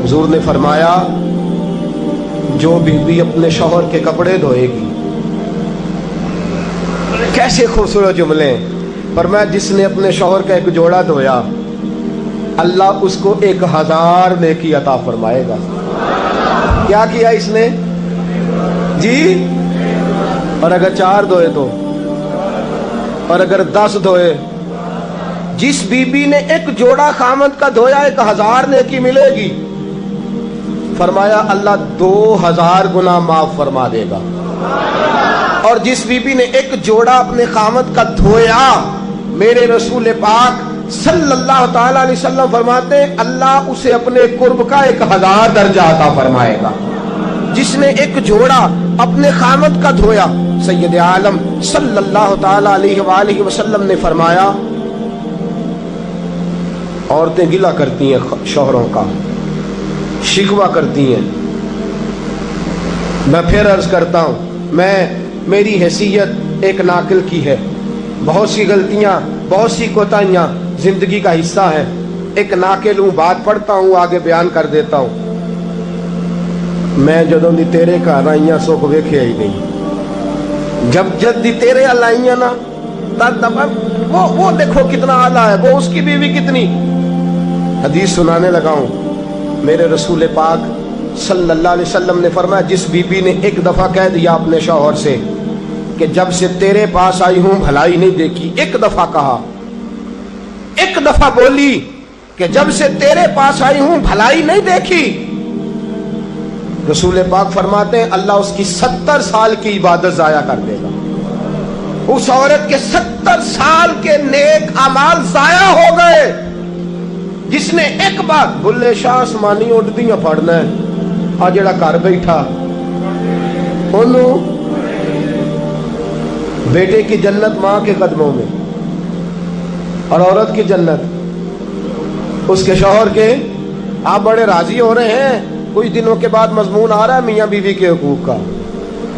हुजूर ने फरमाया जो बीवी अपने शौहर के कपड़े धोएगी, कैसे खूबसूरत जुमले। फरमाया जिसने अपने शौहर का एक जोड़ा धोया अल्लाह उसको 1000 नेकी अता फरमाएगा। क्या किया इसने जी? और अगर 4 धोए तो, और अगर 10 धोए, जिस बीबी ने एक जोड़ा खामद का धोया 1000 नेकी मिलेगी। फरमाया अल्लाह 2000 गुना माफ फरमा देगा। और जिस बीबी ने एक जोड़ा अपने खामद का धोया, मेरे रसूल पाक सल्लल्लाहु ताला अलैहि वसल्लम फरमाते अल्लाह उसे अपने कुर्ब का 1000 दर्जा अता फरमाएगा। जिसने एक जोड़ा अपने खामद का धोया, सैयद आलम सल्लल्लाहु ताला अलैहि वसल्लम ने फरमाया औरतें गिला करती हैं शौहरों का, शिकवा करती हैं। मैं फिर अर्ज करता हूं, मेरी हैसियत एक नाकिल की है, बहुत सी गलतियां, बहुत सी कोताहियां जिंदगी का हिस्सा है। एक नाकिल हूं, बात पढ़ता हूं, आगे बयान कर देता हूं। मैं जदों दी तेरे घर आईया सुख वेखिया ही नहीं। जब दी तेरे अल आईया ना तब वो देखो कितना आला है, वो उसकी बीवी कितनी। हदीस सुनाने लगा हूं, मेरे रसूल पाक सल्लल्लाहु अलैहि वसल्लम ने फरमाया जिस बीबी ने एक दफा कह दिया अपने शौहर से कि जब से तेरे पास आई हूं भलाई नहीं देखी, एक दफा कहा, एक दफा बोली कि जब से तेरे पास आई हूं भलाई नहीं देखी, रसूल पाक फरमाते हैं अल्लाह उसकी 70 साल की इबादत जाया कर देगा। उस औरत के 70 साल के नेक अमाल जाया हो गए। जिसने एक बार बुल्ले शाह आसमानी उड़दियां पढ़ना है, आ जेड़ा घर बैठा ओनू बेटे की जन्नत मां के कदमों में, और औरत की जन्नत उसके शौहर के। आप बड़े राजी हो रहे हैं, कुछ दिनों के बाद मजमून आ रहा है मियाँ बीवी के हुकूक का,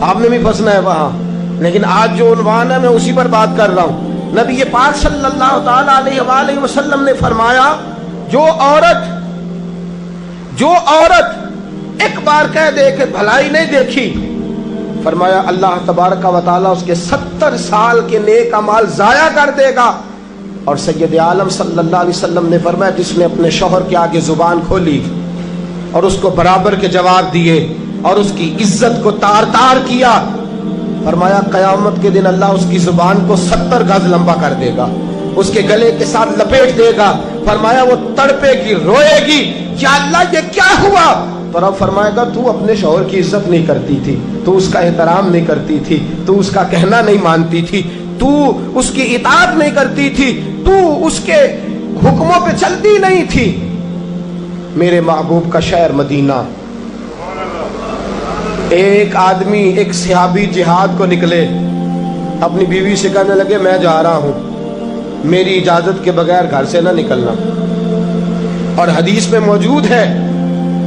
आपने भी फंसना है वहां। लेकिन आज जो उन्वान है मैं उसी पर बात कर रहा हूं। नबी पाक सल्लल्लाहु ताला अलैहि वसल्लम ने फरमाया जो औरत एक बार कह दे कि भलाई नहीं देखी, फरमाया अल्लाह तबारक व तआला उसके 70 साल के नेक अमाल जाया कर देगा। और सैयद आलम सल्लल्लाहु अलैहि वसल्लम ने फरमाया जिसने अपने शौहर के आगे जुबान खोली और उसको बराबर के जवाब दिए और उसकी इज्जत को तार तार किया, फरमाया क़यामत के दिन अल्लाह उसकी जुबान को 70 गज लंबा कर देगा, उसके गले के साथ लपेट देगा। फरमाया वो तड़पेगी, रोएगी, या अल्लाह ये क्या हुआ? तो रब फरमाएगा तू अपने शौहर की इज्जत नहीं करती थी, तू उसका एहतराम नहीं करती थी, तू उसका कहना नहीं मानती थी, तू उसकी इताअत नहीं करती थी, तू उसके हुक्मों पे चलती नहीं थी। मेरे महबूब का शहर मदीना, एक आदमी, एक सहाबी जिहाद को निकले, अपनी बीवी से कहने लगे मैं जा रहा हूं, मेरी इजाजत के बगैर घर से ना निकलना। और हदीस में मौजूद है,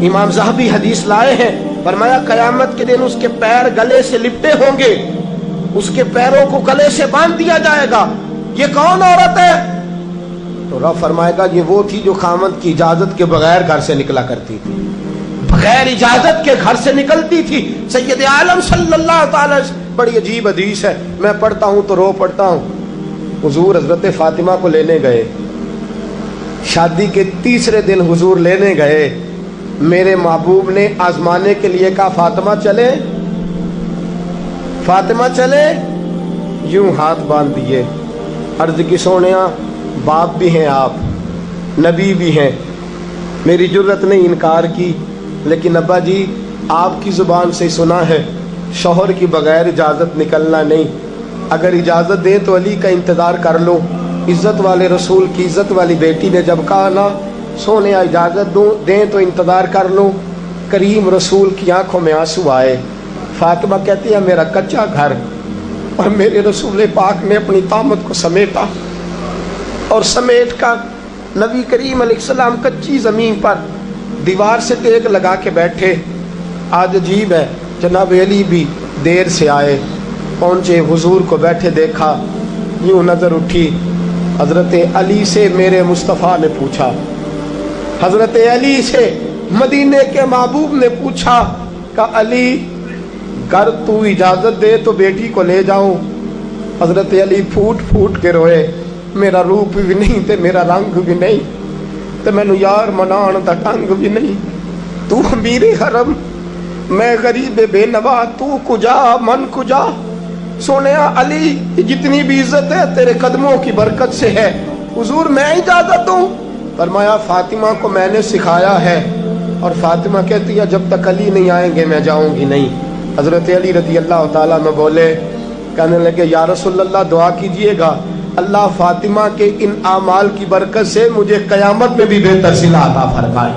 इमाम ज़हबी हदीस लाए हैं, फरमाया कयामत के दिन उसके पैर गले से लिपटे होंगे, उसके पैरों को गले से बांध दिया जाएगा। ये कौन औरत है? तो रब फरमाएगा ये वो थी जो खामद की इजाजत के बगैर घर से निकला करती थी, बगैर इजाजत के घर से निकलती थी। सैयद आलम सल्लल्लाहु ताला, बड़ी अजीब हदीस है, मैं पढ़ता हूं तो रो पढ़ता हूं। हुजूर हजरत फातिमा को लेने गए, शादी के 3रे दिन हुजूर लेने गए, मेरे महबूब ने आजमाने के लिए कहा फातिमा चले, फातिमा चले, यूं हाथ बांध दिए, अर्ज की सोनिया बाप भी हैं आप, नबी भी हैं, मेरी जुर्रत ने इनकार की, लेकिन अब्बा जी आपकी जुबान से सुना है शौहर की बगैर इजाज़त निकलना नहीं, अगर इजाज़त दें तो अली का इंतज़ार कर लो। इज़्ज़त वाले रसूल की इज़्ज़त वाली बेटी ने जब कहा ना सोने इजाज़त दूँ दें तो इंतज़ार कर लो, करीम रसूल की आंखों में आंसू आए। फातिमा कहती है मेरा कच्चा घर और मेरे रसूल पाक ने अपनी तामत को समेटा और समेट कर नबी करीम अलैहिस्सलाम कच्ची ज़मीन पर दीवार से टेक लगा के बैठे। आज अजीब है, जनाब अली भी देर से आए, पहुँचे, हुजूर को बैठे देखा, यूँ नज़र उठी, हज़रत अली से मेरे मुस्तफ़ा ने पूछा, हज़रत अली से मदीने के महबूब ने पूछा कि अली कर तू इजाजत दे तो बेटी को ले जाऊं। हजरत अली फूट फूट के रोए, मेरा रूप भी नहीं ते मेरा रंग भी नहीं ते मैनू यार मनाण दा ढंग भी नहीं। तू अमीर हरम, मैं गरीब बेनवा, तू कुजा मन कुजा। सोने अली जितनी भी इज्जत है तेरे कदमों की बरकत से है, हुजूर मैं इजाजत दूं। फरमाया फातिमा को मैंने सिखाया है, और फातिमा कहती है जब तक अली नहीं आएंगे मैं जाऊंगी नहीं। हजरत अली रजी अल्लाह ताला में बोले, कहने लगे या रसूलल्लाह दुआ कीजिएगा अल्लाह फातिमा के इन आमाल की बरकत से मुझे कयामत में भी बेहतर सिला अता फरमाए।